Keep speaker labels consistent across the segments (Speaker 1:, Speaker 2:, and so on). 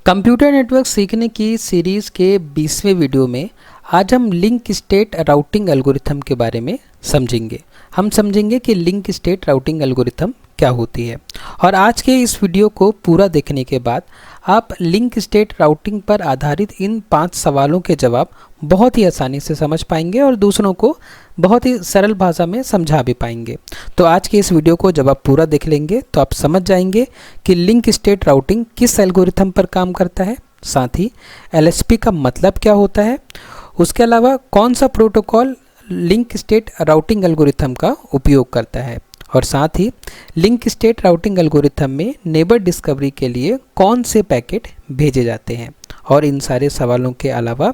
Speaker 1: Computer network सीखने की series के 20वें वीडियो में आज हम लिंक स्टेट राउटिंग एल्गोरिथम के बारे में समझेंगे। हम समझेंगे कि लिंक स्टेट राउटिंग एल्गोरिथम क्या होती है। और आज के इस वीडियो को पूरा देखने के बाद आप लिंक स्टेट राउटिंग पर आधारित इन 5 सवालों के जवाब बहुत ही आसानी से समझ पाएंगे और दूसरों को बहुत ही सरल भाषा में समझा भी पाएंगे। तो आज के इस वीडियो को जब आप पूरा देख लेंगे तो आप समझ जाएंगे कि लिंक स्टेट राउटिंग किस एल्गोरिथम पर काम करता है, साथ ही एलएसपी का मतलब क्या होता है, उसके अलावा कौन सा protocol link state routing algorithm का उपयोग करता है, और साथ ही लिंक स्टेट राउटिंग एल्गोरिथम में नेबर डिस्कवरी के लिए कौन से पैकेट भेजे जाते हैं, और इन सारे सवालों के अलावा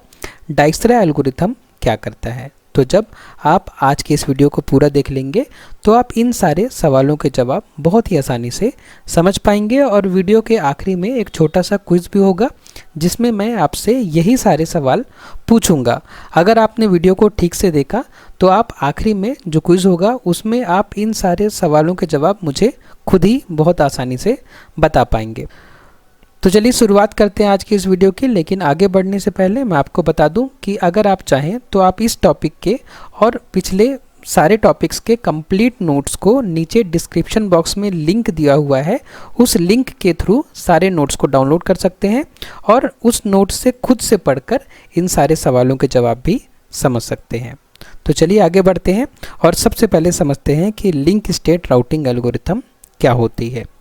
Speaker 1: डाइक्सरा एल्गोरिथम क्या करता है। तो जब आप आज के इस वीडियो को पूरा देख लेंगे तो आप इन सारे सवालों के जवाब बहुत ही आसानी से समझ पाएंगे। और वीडियो के आखिरी में एक छोटा सा क्विज़ भी होगा जिसमें मैं आपसे यही सारे सवाल पूछूंगा। अगर आपने वीडियो को ठीक से देखा तो आप आखिरी में जो क्विज़ होगा उसमें आप इन सारे सवालों के जवाब मुझे खुद ही बहुत आसानी से बता पाएंगे। तो चलिए शुरुआत करते हैं आज की इस वीडियो की। लेकिन आगे बढ़ने से पहले मैं आपको बता दूं कि अगर आप चाहें तो आप इस टॉपिक के और पिछले सारे टॉपिक्स के कंप्लीट नोट्स को नीचे डिस्क्रिप्शन बॉक्स में लिंक दिया हुआ है, उस लिंक के थ्रू सारे नोट्स को डाउनलोड कर सकते हैं और उस नोट्स से खुद से पढ़कर इन सारे सवालों के जवाब भी समझ सकते हैं। तो चलिए आगे बढ़ते हैं और सबसे पहले समझते हैं कि लिंक स्टेट राउटिंग एल्गोरिथम क्या होती है।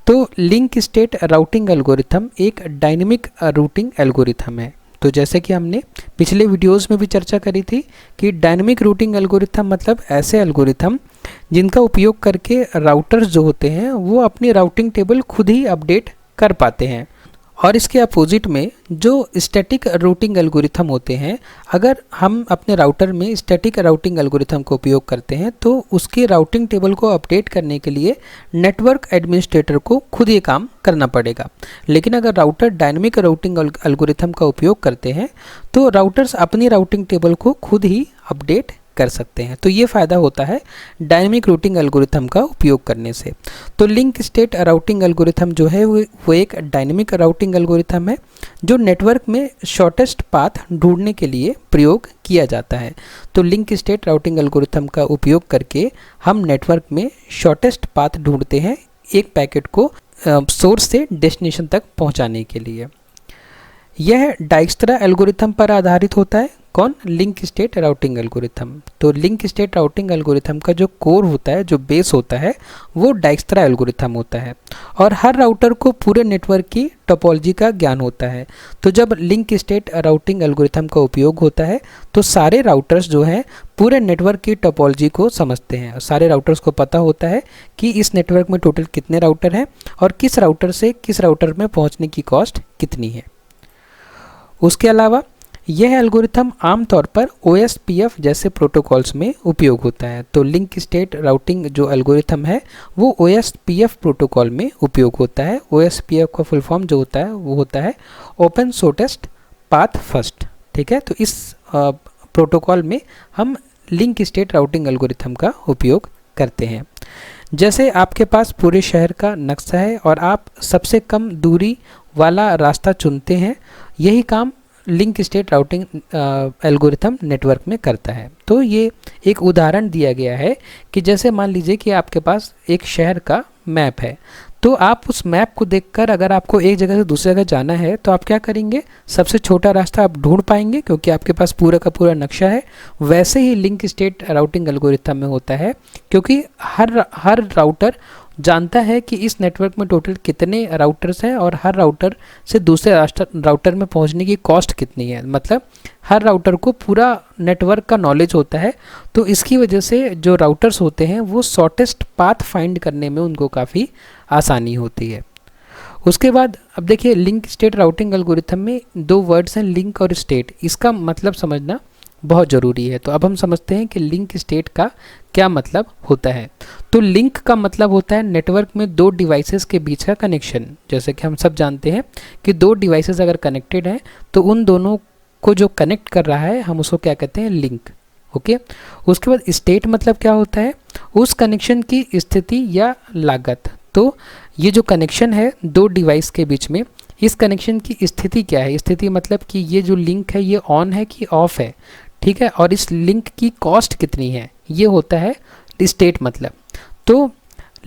Speaker 1: तो लिंक स्टेट राउटिंग एल्गोरिथम एक डायनेमिक रूटिंग एल्गोरिथम है। तो जैसे कि हमने पिछले वीडियोस में भी चर्चा करी थी कि डायनेमिक रूटिंग एल्गोरिथम मतलब ऐसे एल्गोरिथम जिनका उपयोग करके राउटर्स जो होते हैं वो अपनी राउटिंग टेबल खुद ही अपडेट कर पाते हैं। और इसके अपोजिट में जो स्टैटिक रूटिंग एल्गोरिथम होते हैं, अगर हम अपने राउटर में स्टैटिक राउटिंग एल्गोरिथम का उपयोग करते हैं तो उसके राउटिंग टेबल को अपडेट करने के लिए नेटवर्क एडमिनिस्ट्रेटर को खुद ये काम करना पड़ेगा। लेकिन अगर राउटर डायनेमिक राउटिंग एल्गोरिथम का उपयोग करते हैं तो राउटर्स अपनी राउटिंग टेबल को खुद ही अपडेट कर सकते हैं। तो ये फ़ायदा होता है डायनेमिक रूटिंग एल्गोरिथम का उपयोग करने से। तो लिंक स्टेट राउटिंग एल्गोरिथम जो है वो एक डायनेमिक राउटिंग एल्गोरिथम है जो नेटवर्क में शॉर्टेस्ट पाथ ढूंढने के लिए प्रयोग किया जाता है। तो लिंक स्टेट राउटिंग एल्गोरिथम का उपयोग करके हम नेटवर्क में शॉर्टेस्ट पाथ ढूंढते हैं एक पैकेट को सोर्स से डेस्टिनेशन तक पहुंचाने के लिए। यह डाइक्सरा एल्गोरिथम पर आधारित होता है। कौन? Link state routing algorithm. तो लिंक स्टेट राउटिंग एल्गोरिथम का जो कोर होता है, जो बेस होता है, वो डाइक्सरा एल्गोरिथम होता है। और हर राउटर को पूरे नेटवर्क की टोपोलॉजी का ज्ञान होता है। तो जब लिंक स्टेट राउटिंग एल्गोरिथम का उपयोग होता है तो सारे राउटर्स जो हैं पूरे नेटवर्क की टोपोलॉजी को समझते हैं। सारे राउटर्स को पता होता है कि इस नेटवर्क में टोटल कितने राउटर हैं और किस राउटर से किस राउटर में पहुँचने की कॉस्ट कितनी है। उसके अलावा यह एल्गोरिथम आमतौर पर OSPF जैसे प्रोटोकॉल्स में उपयोग होता है। तो लिंक स्टेट राउटिंग जो एल्गोरिथम है वो OSPF प्रोटोकॉल में उपयोग होता है। OSPF का फुल फॉर्म जो होता है वो होता है ओपन शॉर्टेस्ट पाथ फर्स्ट। ठीक है, तो इस प्रोटोकॉल में हम लिंक स्टेट राउटिंग एल्गोरिथम का उपयोग करते हैं। जैसे आपके पास पूरे शहर का नक्शा है और आप सबसे कम दूरी वाला रास्ता चुनते हैं, यही काम link state routing algorithm network में करता है। तो ये एक उदाहरण दिया गया है कि जैसे मान लीजिए कि आपके पास एक शहर का मैप है, तो आप उस मैप को देखकर अगर आपको एक जगह से दूसरी जगह जाना है तो आप क्या करेंगे? सबसे छोटा रास्ता आप ढूंढ पाएंगे क्योंकि आपके पास पूरा का पूरा नक्शा है। वैसे ही लिंक स्टेट राउटिंग एल्गोरिथम में होता है, क्योंकि हर राउटर जानता है कि इस नेटवर्क में टोटल कितने राउटर्स हैं और हर राउटर से दूसरे राउटर में पहुंचने की कॉस्ट कितनी है। मतलब हर राउटर को पूरा नेटवर्क का नॉलेज होता है। तो इसकी वजह से जो राउटर्स होते हैं वो शॉर्टेस्ट पाथ फाइंड करने में उनको काफ़ी आसानी होती है। उसके बाद अब देखिए लिंक स्टेट राउटिंग एल्गोरिथम में 2 वर्ड्स हैं, लिंक और स्टेट। इसका मतलब समझना बहुत ज़रूरी है। तो अब हम समझते हैं कि लिंक स्टेट का क्या मतलब होता है। तो लिंक का मतलब होता है नेटवर्क में 2 डिवाइसेस के बीच का कनेक्शन। जैसे कि हम सब जानते हैं कि 2 डिवाइसेस अगर कनेक्टेड हैं तो उन दोनों को जो कनेक्ट कर रहा है हम उसको क्या कहते हैं? लिंक। ओके, उसके बाद स्टेट मतलब क्या होता है? उस कनेक्शन की स्थिति या लागत। तो ये जो कनेक्शन है 2 डिवाइस के बीच में, इस कनेक्शन की स्थिति क्या है, स्थिति मतलब कि ये जो लिंक है ये ऑन है कि ऑफ है, ठीक है, और इस लिंक की कॉस्ट कितनी है, ये होता है स्टेट मतलब। तो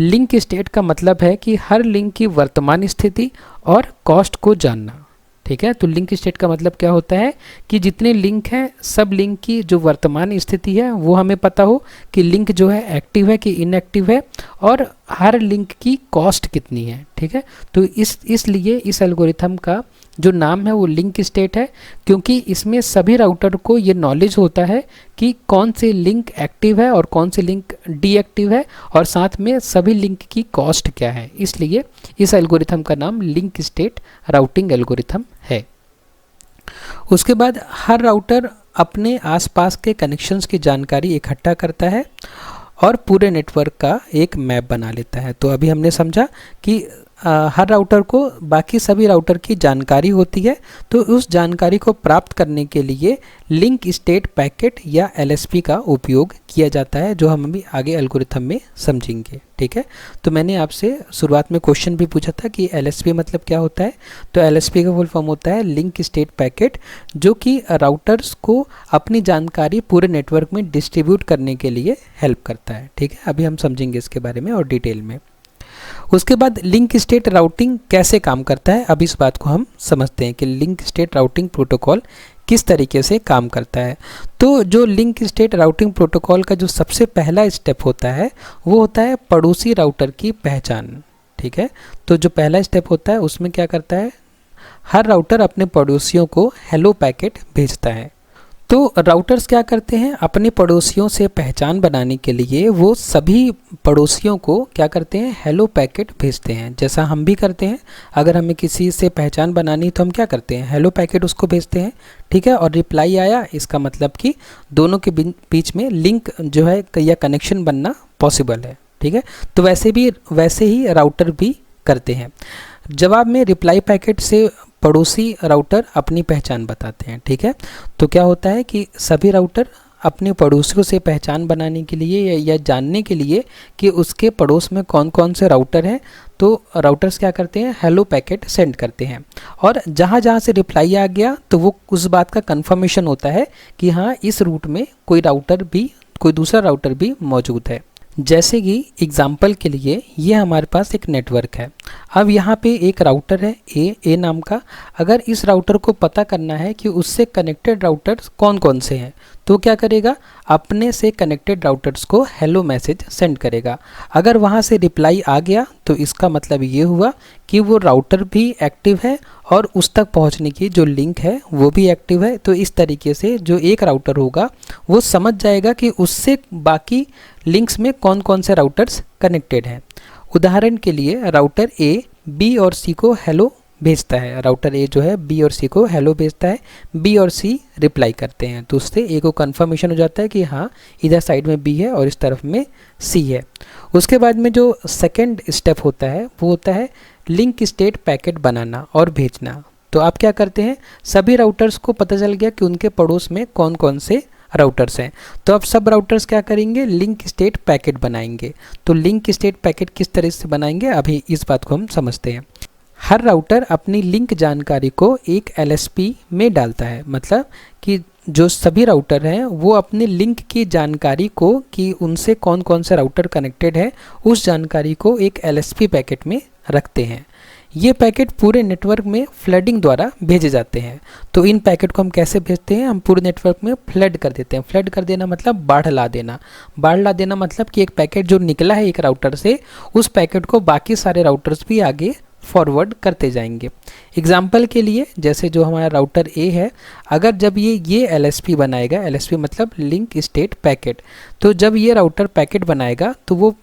Speaker 1: लिंक स्टेट का मतलब है कि हर लिंक की वर्तमान स्थिति और कॉस्ट को जानना, ठीक है। तो लिंक स्टेट का मतलब क्या होता है कि जितने लिंक हैं सब लिंक की जो वर्तमान स्थिति है वो हमें पता हो कि लिंक जो है एक्टिव है कि इनएक्टिव है, और हर लिंक की कॉस्ट कितनी है, ठीक है। तो इसलिए इस एल्गोरिथम का जो नाम है वो लिंक स्टेट है, क्योंकि इसमें सभी राउटर को ये नॉलेज होता है कि कौन से लिंक एक्टिव है और कौन से लिंक डीएक्टिव है, और साथ में सभी लिंक की कॉस्ट क्या है, इसलिए इस एल्गोरिथम का नाम लिंक स्टेट राउटिंग एल्गोरिथम है। उसके बाद हर राउटर अपने आसपास के कनेक्शंस की जानकारी इकट्ठा करता है और पूरे नेटवर्क का एक मैप बना लेता है। तो अभी हमने समझा कि हर राउटर को बाकी सभी राउटर की जानकारी होती है, तो उस जानकारी को प्राप्त करने के लिए लिंक स्टेट पैकेट या एलएसपी का उपयोग किया जाता है, जो हम अभी आगे एल्गोरिथम में समझेंगे, ठीक है। तो मैंने आपसे शुरुआत में क्वेश्चन भी पूछा था कि एलएसपी मतलब क्या होता है। तो एलएसपी का फुल फॉर्म होता है लिंक स्टेट पैकेट, जो कि राउटर्स को अपनी जानकारी पूरे नेटवर्क में डिस्ट्रीब्यूट करने के लिए हेल्प करता है, ठीक है। अभी हम समझेंगे इसके बारे में और डिटेल में। उसके बाद लिंक स्टेट राउटिंग कैसे काम करता है, अब इस बात को हम समझते हैं कि लिंक स्टेट राउटिंग प्रोटोकॉल किस तरीके से काम करता है। तो जो लिंक स्टेट राउटिंग प्रोटोकॉल का जो सबसे पहला स्टेप होता है वो होता है पड़ोसी राउटर की पहचान, ठीक है। तो जो पहला स्टेप होता है उसमें क्या करता है, हर राउटर अपने पड़ोसियों को हेलो पैकेट भेजता है। तो राउटर्स क्या करते हैं, अपने पड़ोसियों से पहचान बनाने के लिए वो सभी पड़ोसियों को क्या करते हैं, हेलो पैकेट भेजते हैं, जैसा हम भी करते हैं। अगर हमें किसी से पहचान बनानी तो हम क्या करते हैं, हेलो पैकेट उसको भेजते हैं, ठीक है। और रिप्लाई आया, इसका मतलब कि दोनों के बीच में लिंक जो है या कनेक्शन बनना पॉसिबल है, ठीक है। तो वैसे ही राउटर भी करते हैं। जवाब में रिप्लाई पैकेट से पड़ोसी राउटर अपनी पहचान बताते हैं, ठीक है। तो क्या होता है कि सभी राउटर अपने पड़ोसियों से पहचान बनाने के लिए या जानने के लिए कि उसके पड़ोस में कौन कौन से राउटर हैं, तो राउटर्स क्या करते हैं, हेलो पैकेट सेंड करते हैं। और जहाँ जहाँ से रिप्लाई आ गया तो वो उस बात का कंफर्मेशन होता है कि हाँ इस रूट में कोई दूसरा राउटर भी मौजूद है। जैसे कि एग्जाम्पल के लिए ये हमारे पास एक नेटवर्क है। अब यहाँ पे एक राउटर है ए नाम का। अगर इस राउटर को पता करना है कि उससे कनेक्टेड राउटर्स कौन कौन से हैं, तो क्या करेगा, अपने से कनेक्टेड राउटर्स को हेलो मैसेज सेंड करेगा। अगर वहाँ से रिप्लाई आ गया तो इसका मतलब ये हुआ कि वो राउटर भी एक्टिव है और उस तक पहुँचने की जो लिंक है वो भी एक्टिव है। तो इस तरीके से जो एक राउटर होगा वो समझ जाएगा कि उससे बाकी लिंक्स में कौन कौन से राउटर्स कनेक्टेड हैं। उदाहरण के लिए राउटर ए बी और सी को हेलो भेजता है, राउटर ए जो है बी और सी को हेलो भेजता है, बी और सी रिप्लाई करते हैं, तो उससे ए को कंफर्मेशन हो जाता है कि हाँ इधर साइड में बी है और इस तरफ में सी है। उसके बाद में जो सेकंड स्टेप होता है वो होता है लिंक स्टेट पैकेट बनाना और भेजना। तो आप क्या करते हैं, सभी राउटर्स को पता चल गया कि उनके पड़ोस में कौन कौन से राउटर्स हैं, तो अब सब राउटर्स क्या करेंगे, लिंक स्टेट पैकेट बनाएंगे। तो लिंक स्टेट पैकेट किस तरह से बनाएंगे, अभी इस बात को हम समझते हैं। हर राउटर अपनी लिंक जानकारी को एक एलएसपी में डालता है, मतलब कि जो सभी राउटर हैं वो अपने लिंक की जानकारी को कि उनसे कौन कौन से राउटर कनेक्टेड है उस जानकारी को एक एलएसपी पैकेट में रखते हैं। ये पैकेट पूरे नेटवर्क में फ्लडिंग द्वारा भेजे जाते हैं। तो इन पैकेट को हम कैसे भेजते हैं, हम पूरे नेटवर्क में फ्लड कर देते हैं। फ्लड कर देना मतलब बाढ़ ला देना। बाढ़ ला देना मतलब कि एक पैकेट जो निकला है एक राउटर से, उस पैकेट को बाकी सारे राउटर्स भी आगे फॉरवर्ड करते जाएंगे। एग्जाम्पल के लिए जैसे जो हमारा राउटर ए है, अगर जब ये एलएसपी बनाएगा, एलएसपी मतलब लिंक स्टेट पैकेट, तो जब ये राउटर पैकेट बनाएगा तो वो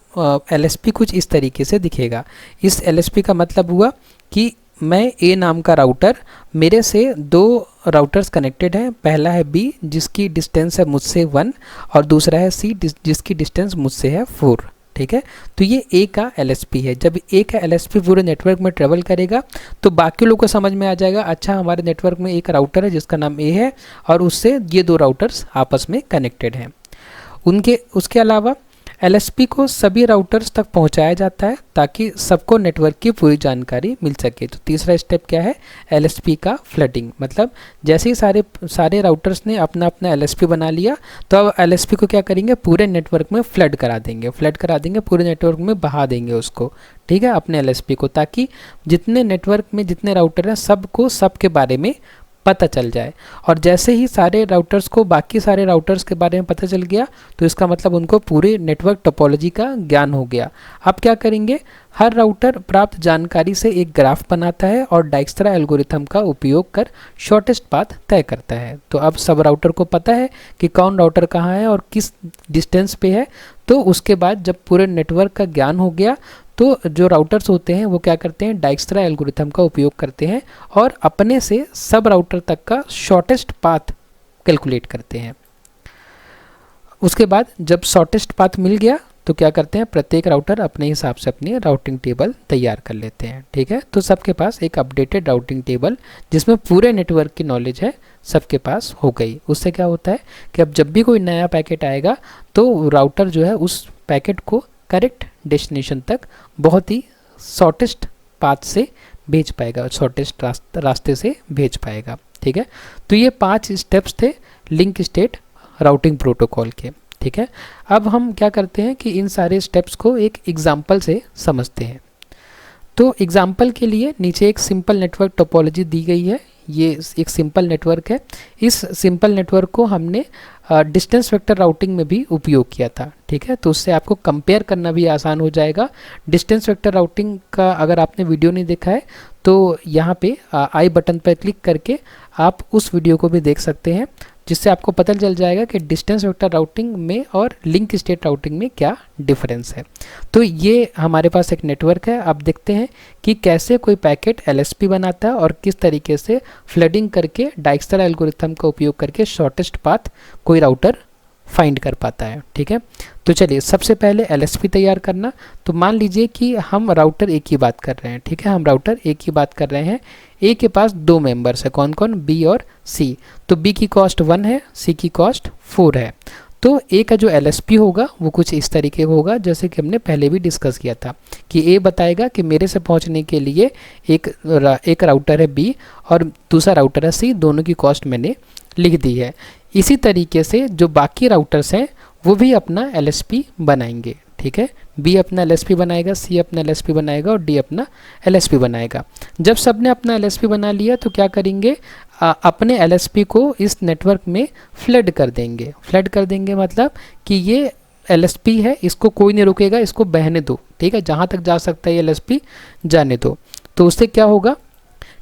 Speaker 1: एलएसपी कुछ इस तरीके से दिखेगा। इस एलएसपी का मतलब हुआ कि मैं ए नाम का राउटर, मेरे से दो राउटर्स कनेक्टेड हैं, पहला है बी जिसकी डिस्टेंस है मुझसे 1 और दूसरा है सी जिसकी डिस्टेंस मुझसे है 4, ठीक है। तो ये ए का एलएसपी है। जब ए का एलएसपी पूरे नेटवर्क में ट्रेवल करेगा तो बाकी लोगों को समझ में आ जाएगा, अच्छा हमारे नेटवर्क में एक राउटर है जिसका नाम ए है और उससे ये दो राउटर्स आपस में कनेक्टेड हैं। उसके अलावा LSP को सभी राउटर्स तक पहुंचाया जाता है ताकि सबको नेटवर्क की पूरी जानकारी मिल सके। तो तीसरा स्टेप क्या है? LSP का फ्लडिंग, मतलब जैसे ही सारे राउटर्स ने अपना अपना LSP बना लिया तो अब LSP को क्या करेंगे? पूरे नेटवर्क में फ्लड करा देंगे, पूरे नेटवर्क में बहा देंगे उसको, ठीक है, अपने LSP को, ताकि जितने नेटवर्क में जितने राउटर हैं सबको सबके बारे में पता चल जाए। और जैसे ही सारे राउटर्स को बाकी सारे राउटर्स के बारे में पता चल गया तो इसका मतलब उनको पूरे नेटवर्क टोपोलॉजी का ज्ञान हो गया। अब क्या करेंगे? हर राउटर प्राप्त जानकारी से एक ग्राफ बनाता है और डाइक्स्ट्रा एल्गोरिथम का उपयोग कर शॉर्टेस्ट पाथ तय करता है। तो अब सब राउटर को पता है कि कौन राउटर कहाँ है और किस डिस्टेंस पे है। तो उसके बाद जब पूरे नेटवर्क का ज्ञान हो गया तो जो राउटर्स होते हैं वो क्या करते हैं? डाइक्स्ट्रा एल्गोरिथम का उपयोग करते हैं और अपने से सब राउटर तक का शॉर्टेस्ट पाथ कैलकुलेट करते हैं। उसके बाद जब शॉर्टेस्ट पाथ मिल गया तो क्या करते हैं? प्रत्येक राउटर अपने हिसाब से अपनी राउटिंग टेबल तैयार कर लेते हैं, ठीक है। तो सबके पास एक अपडेटेड राउटिंग टेबल जिसमें पूरे नेटवर्क की नॉलेज है सबके पास हो गई। उससे क्या होता है कि अब जब भी कोई नया पैकेट आएगा तो राउटर जो है उस पैकेट को करेक्ट डेस्टिनेशन तक बहुत ही शॉर्टेस्ट पाथ से भेज पाएगा, शॉर्टेस्ट रास्ते से भेज पाएगा, ठीक है। तो ये 5 स्टेप्स थे लिंक स्टेट राउटिंग प्रोटोकॉल के, ठीक है। अब हम क्या करते हैं कि इन सारे स्टेप्स को एक एग्जाम्पल से समझते हैं। तो एग्जाम्पल के लिए नीचे एक सिंपल नेटवर्क टोपोलॉजी दी गई है। ये एक सिंपल नेटवर्क है। इस सिंपल नेटवर्क को हमने डिस्टेंस वेक्टर राउटिंग में भी उपयोग किया था, ठीक है। तो उससे आपको कंपेयर करना भी आसान हो जाएगा। डिस्टेंस वेक्टर राउटिंग का अगर आपने वीडियो नहीं देखा है तो यहाँ पे आई बटन पर क्लिक करके आप उस वीडियो को भी देख सकते हैं, जिससे आपको पता चल जाएगा कि डिस्टेंस वेक्टर राउटिंग में और लिंक स्टेट राउटिंग में क्या डिफरेंस है। तो ये हमारे पास एक नेटवर्क है। अब देखते हैं कि कैसे कोई पैकेट LSP बनाता है और किस तरीके से फ्लडिंग करके डाइक्स्ट्रा एल्गोरिथम का उपयोग करके शॉर्टेस्ट पाथ कोई राउटर फाइंड कर पाता है, ठीक है। तो चलिए सबसे पहले LSP तैयार करना। तो मान लीजिए कि हम राउटर A की बात कर रहे हैं, ठीक है, हम राउटर A की बात कर रहे हैं। A के पास 2 मेंबर्स है, कौन कौन? B और C। तो B की कॉस्ट 1 है, C की कॉस्ट 4 है। तो A का जो LSP होगा वो कुछ इस तरीके का होगा जैसे कि हमने पहले भी डिस्कस किया था कि A बताएगा कि मेरे से पहुंचने के लिए एक राउटर है B और दूसरा राउटर है C, दोनों की कॉस्ट मैंने लिख दी है। इसी तरीके से जो बाकी राउटर्स हैं वो भी अपना LSP बनाएंगे, ठीक है। B अपना LSP बनाएगा, C अपना LSP बनाएगा और D अपना LSP बनाएगा। जब सब ने अपना LSP बना लिया तो क्या करेंगे? अपने LSP को इस नेटवर्क में फ्लड कर देंगे। फ्लड कर देंगे मतलब कि ये LSP है, इसको कोई नहीं रुकेगा, इसको बहने दो, ठीक है, जहाँ तक जा सकता है ये LSP जाने दो। तो उससे क्या होगा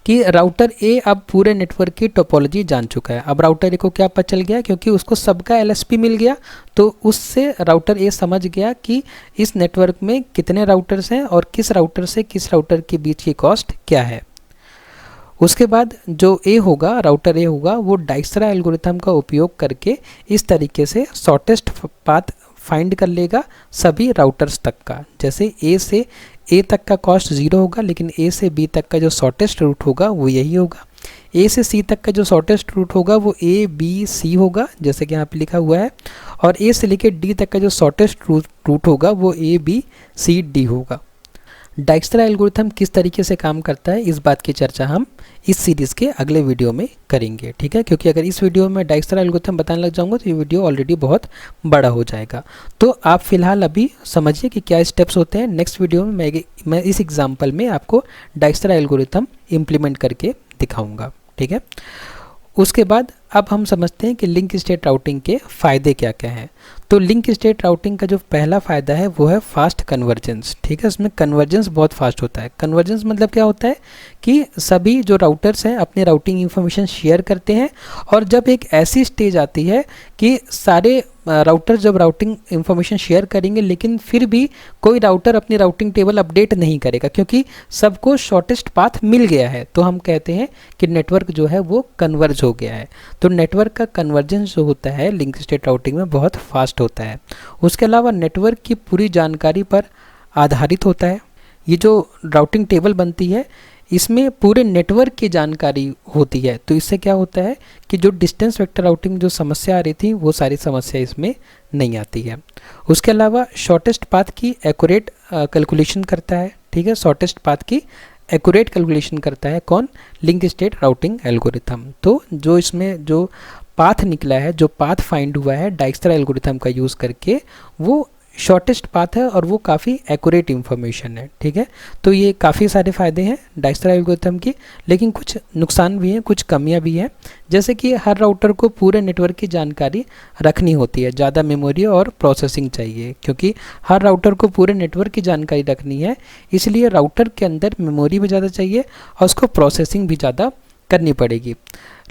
Speaker 1: कि राउटर A अब पूरे नेटवर्क की टोपोलॉजी जान चुका है। अब राउटर A को क्या पता चल गया? क्योंकि उसको सबका LSP मिल गया तो उससे राउटर A समझ गया कि इस नेटवर्क में कितने राउटर्स हैं और किस राउटर से किस राउटर के बीच की कॉस्ट क्या है। उसके बाद जो A होगा, राउटर A होगा, वो डाइक्स्ट्रा एल्गोरिथम का उपयोग करके इस तरीके से शॉर्टेस्ट पाथ फाइंड कर लेगा सभी राउटर्स तक का। जैसे A से A तक का कॉस्ट 0 होगा, लेकिन A से B तक का जो शॉर्टेस्ट रूट होगा वो यही होगा। A से C तक का जो शॉर्टेस्ट रूट होगा वो A B C होगा, जैसे कि यहाँ पे लिखा हुआ है। और A से लेकर D तक का जो शॉर्टेस्ट रूट होगा वो A B C D होगा। डाइक्स्ट्रा एल्गोरिथम किस तरीके से काम करता है इस बात की चर्चा हम इस सीरीज़ के अगले वीडियो में करेंगे, ठीक है। क्योंकि अगर इस वीडियो में डाइक्स्ट्रा एल्गोरिथम बताने लग जाऊंगा तो ये वीडियो ऑलरेडी बहुत बड़ा हो जाएगा। तो आप फिलहाल अभी समझिए कि क्या स्टेप्स होते हैं। नेक्स्ट वीडियो में मैं इस एग्जाम्पल में आपको डाइक्स्ट्रा एल्गोरिथम इम्प्लीमेंट करके दिखाऊँगा, ठीक है। उसके बाद अब हम समझते हैं कि लिंक स्टेट राउटिंग के फ़ायदे क्या क्या हैं। तो लिंक स्टेट राउटिंग का जो पहला फ़ायदा है वो है फास्ट कन्वर्जेंस, ठीक है। इसमें कन्वर्जेंस बहुत फास्ट होता है। कन्वर्जेंस मतलब क्या होता है कि सभी जो राउटर्स हैं अपनी राउटिंग इन्फॉर्मेशन शेयर करते हैं और जब एक ऐसी स्टेज आती है कि सारे राउटर जब राउटिंग इन्फॉर्मेशन शेयर करेंगे लेकिन फिर भी कोई राउटर अपनी राउटिंग टेबल अपडेट नहीं करेगा क्योंकि सबको शॉर्टेस्ट पाथ मिल गया है, तो हम कहते हैं कि नेटवर्क जो है वो कन्वर्ज हो गया है। तो नेटवर्क का कन्वर्जेंस जो होता है लिंक स्टेट राउटिंग में बहुत फास्ट होता है। उसके अलावा नेटवर्क की पूरी जानकारी पर आधारित होता है। ये जो राउटिंग टेबल बनती है इसमें पूरे नेटवर्क की जानकारी होती है। तो इससे क्या होता है कि जो डिस्टेंस वेक्टर राउटिंग जो समस्या आ रही थी वो सारी समस्या इसमें नहीं आती है। उसके अलावा शॉर्टेस्ट पाथ की एक्यूरेट कैलकुलेशन करता है, ठीक है। शॉर्टेस्ट पाथ की एक्यूरेट कैलकुलेशन करता है कौन? Link state routing algorithm. तो जो इसमें जो पाथ निकला है, जो पाथ फाइंड हुआ है डाइक्सट्रा एल्गोरिथम का यूज़ करके, वो शॉर्टेस्ट पाथ है और वो काफ़ी एक्यूरेट इन्फॉर्मेशन है, ठीक है। तो ये काफ़ी सारे फ़ायदे हैं डाइक्सट्रा एल्गोरिथम की, लेकिन कुछ नुकसान भी हैं, कुछ कमियां भी हैं। जैसे कि हर राउटर को पूरे नेटवर्क की जानकारी रखनी होती है, ज़्यादा मेमोरी और प्रोसेसिंग चाहिए, क्योंकि हर राउटर को पूरे नेटवर्क की जानकारी रखनी है, इसलिए राउटर के अंदर मेमोरी भी ज़्यादा चाहिए और उसको प्रोसेसिंग भी ज़्यादा करनी पड़ेगी।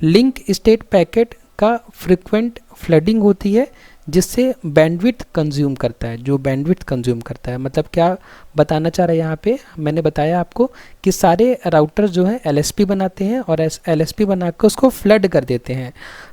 Speaker 1: लिंक स्टेट पैकेट का फ्रिक्वेंट फ्लडिंग होती है, जिससे बैंडविड्थ कंज्यूम करता है, जो बैंडविड्थ कंज्यूम करता है। मतलब क्या बताना चाह रहा है यहाँ पे? मैंने बताया आपको कि सारे राउटर्स जो हैं एलएसपी बनाते हैं और एलएसपी बना कर उसको फ्लड कर देते हैं।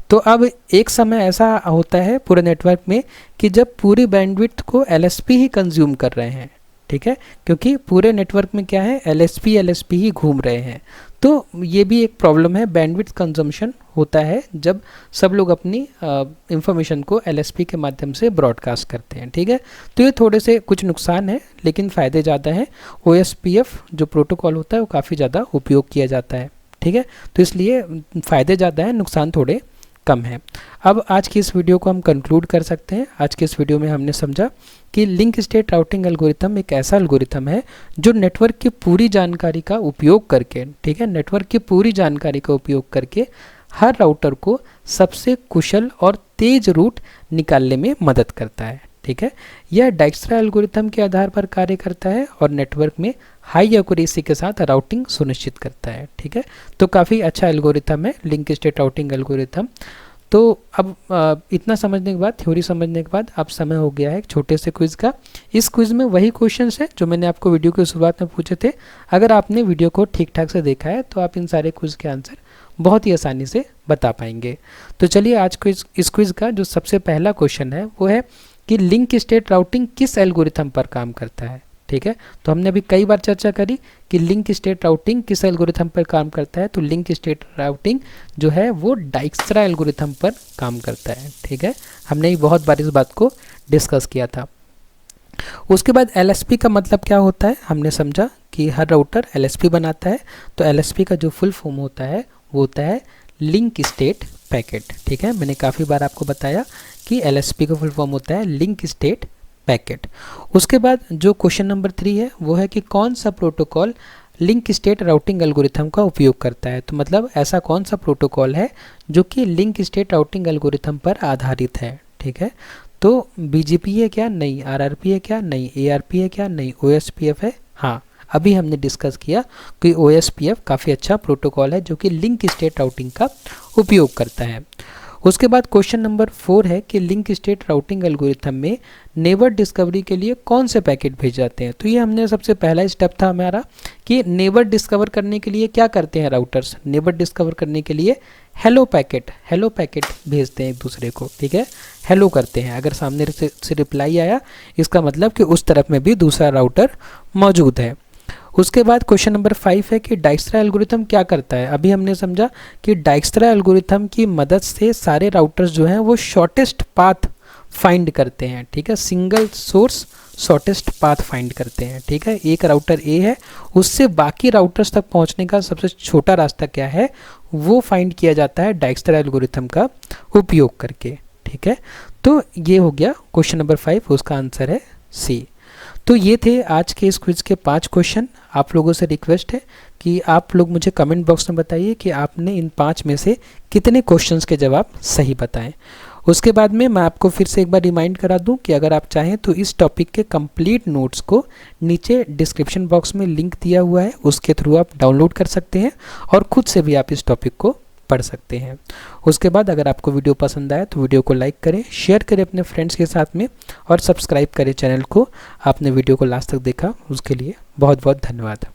Speaker 1: तो अब एक समय ऐसा होता है पूरे नेटवर्क में कि जब पूरी बैंडविड्थ को एलएसपी ही कंज्यूम कर रहे हैं, ठीक है, क्योंकि पूरे नेटवर्क में क्या है, एलएसपी ही घूम रहे हैं। तो ये भी एक प्रॉब्लम है, बैंडविड्थ कंजम्पशन होता है जब सब लोग अपनी इंफॉर्मेशन को एलएसपी के माध्यम से ब्रॉडकास्ट करते हैं, ठीक है। तो ये थोड़े से कुछ नुकसान है, लेकिन फ़ायदे ज़्यादा हैं। ओएसपीएफ जो प्रोटोकॉल होता है वो काफ़ी ज़्यादा उपयोग किया जाता है, ठीक है। तो इसलिए फ़ायदे ज़्यादा हैं, नुकसान थोड़े कम है। अब आज की इस वीडियो को हम कंक्लूड कर सकते हैं। आज के इस वीडियो में हमने समझा कि लिंक स्टेट राउटिंग एल्गोरिथम एक ऐसा एल्गोरिथम है जो नेटवर्क की पूरी जानकारी का उपयोग करके, ठीक है, नेटवर्क की पूरी जानकारी का उपयोग करके हर राउटर को सबसे कुशल और तेज रूट निकालने में मदद करता है, ठीक है। यह डाइक्सट्रा एल्गोरिथम के आधार पर कार्य करता है और नेटवर्क में हाई एक्यूरेसी के साथ राउटिंग सुनिश्चित करता है, ठीक है। तो काफ़ी अच्छा एल्गोरिथम है लिंक स्टेट राउटिंग एल्गोरिथम। तो अब इतना समझने के बाद, थ्योरी समझने के बाद, अब समय हो गया है एक छोटे से क्विज़ का। इस क्विज़ में वही क्वेश्चंस हैं जो मैंने आपको वीडियो की शुरुआत में पूछे थे। अगर आपने वीडियो को ठीक ठाक से देखा है तो आप इन सारे क्विज़ के आंसर बहुत ही आसानी से बता पाएंगे। तो चलिए आज इस क्विज़ का जो सबसे पहला क्वेश्चन है वो है कि लिंक स्टेट राउटिंग किस एल्गोरिथम पर काम करता है, ठीक है। तो हमने अभी कई बार चर्चा करी कि लिंक स्टेट राउटिंग किस एल्गोरिथम पर काम करता है। तो लिंक स्टेट राउटिंग जो है वो डाइक्सट्रा एल्गोरिथम पर काम करता है, ठीक है। हमने बहुत बार इस बात को डिस्कस किया था। उसके बाद एलएसपी का मतलब क्या होता है, हमने समझा कि हर राउटर एलएसपी बनाता है। तो एलएसपी का जो फुल फॉर्म होता है वो होता है लिंक स्टेट पैकेट, ठीक है। मैंने काफ़ी बार आपको बताया कि एलएसपी का फुल फॉर्म होता है लिंक स्टेट पैकेट। उसके बाद जो क्वेश्चन नंबर 3 है वो है कि कौन सा protocol link state routing algorithm का उपयोग करता है। तो मतलब ऐसा कौन सा प्रोटोकॉल है जो कि लिंक स्टेट राउटिंग एल्गोरिथम पर आधारित है, ठीक है। तो बीजीपी है क्या? नहीं। आरआरपी है क्या? नहीं। एआरपी है क्या? नहीं। ओएसपीएफ है? हाँ। अभी हमने डिस्कस किया कि ओएसपीएफ काफ़ी अच्छा प्रोटोकॉल है जो कि लिंक स्टेट राउटिंग का उपयोग करता है। उसके बाद क्वेश्चन नंबर 4 है कि लिंक स्टेट राउटिंग एल्गोरिथम में नेबर डिस्कवरी के लिए कौन से पैकेट भेज जाते हैं। तो ये हमने सबसे पहला स्टेप था हमारा कि नेबर डिस्कवर करने के लिए क्या करते हैं राउटर्स, नेबर डिस्कवर करने के लिए हेलो पैकेट भेजते हैं एक दूसरे को, ठीक है। हेलो करते हैं, अगर सामने से रिप्लाई आया इसका मतलब कि उस तरफ में भी दूसरा राउटर मौजूद है। उसके बाद क्वेश्चन नंबर 5 है कि डाइक्सट्रा एल्गोरिथम क्या करता है। अभी हमने समझा कि डाइक्सट्रा एल्गोरिथम की मदद से सारे राउटर्स जो हैं वो शॉर्टेस्ट पाथ फाइंड करते हैं, ठीक है। Single source shortest path find करते हैं, ठीक है। एक राउटर ए है, उससे बाकी राउटर्स तक पहुंचने का सबसे छोटा रास्ता क्या है वो फाइंड किया जाता है डाइक्सट्रा एल्गोरिथम का उपयोग करके, ठीक है। तो ये हो गया क्वेश्चन नंबर 5, उसका आंसर है सी। तो ये थे आज के इस क्विज़ के 5 क्वेश्चन। आप लोगों से रिक्वेस्ट है कि आप लोग मुझे कमेंट बॉक्स में बताइए कि आपने इन 5 में से कितने क्वेश्चंस के जवाब सही बताएं। उसके बाद में मैं आपको फिर से एक बार रिमाइंड करा दूं कि अगर आप चाहें तो इस टॉपिक के कंप्लीट नोट्स को नीचे डिस्क्रिप्शन बॉक्स में लिंक दिया हुआ है, उसके थ्रू आप डाउनलोड कर सकते हैं और खुद से भी आप इस टॉपिक को पढ़ सकते हैं। उसके बाद अगर आपको वीडियो पसंद आए तो वीडियो को लाइक करें, शेयर करें अपने फ्रेंड्स के साथ में और सब्सक्राइब करें चैनल को। आपने वीडियो को लास्ट तक देखा उसके लिए बहुत बहुत धन्यवाद।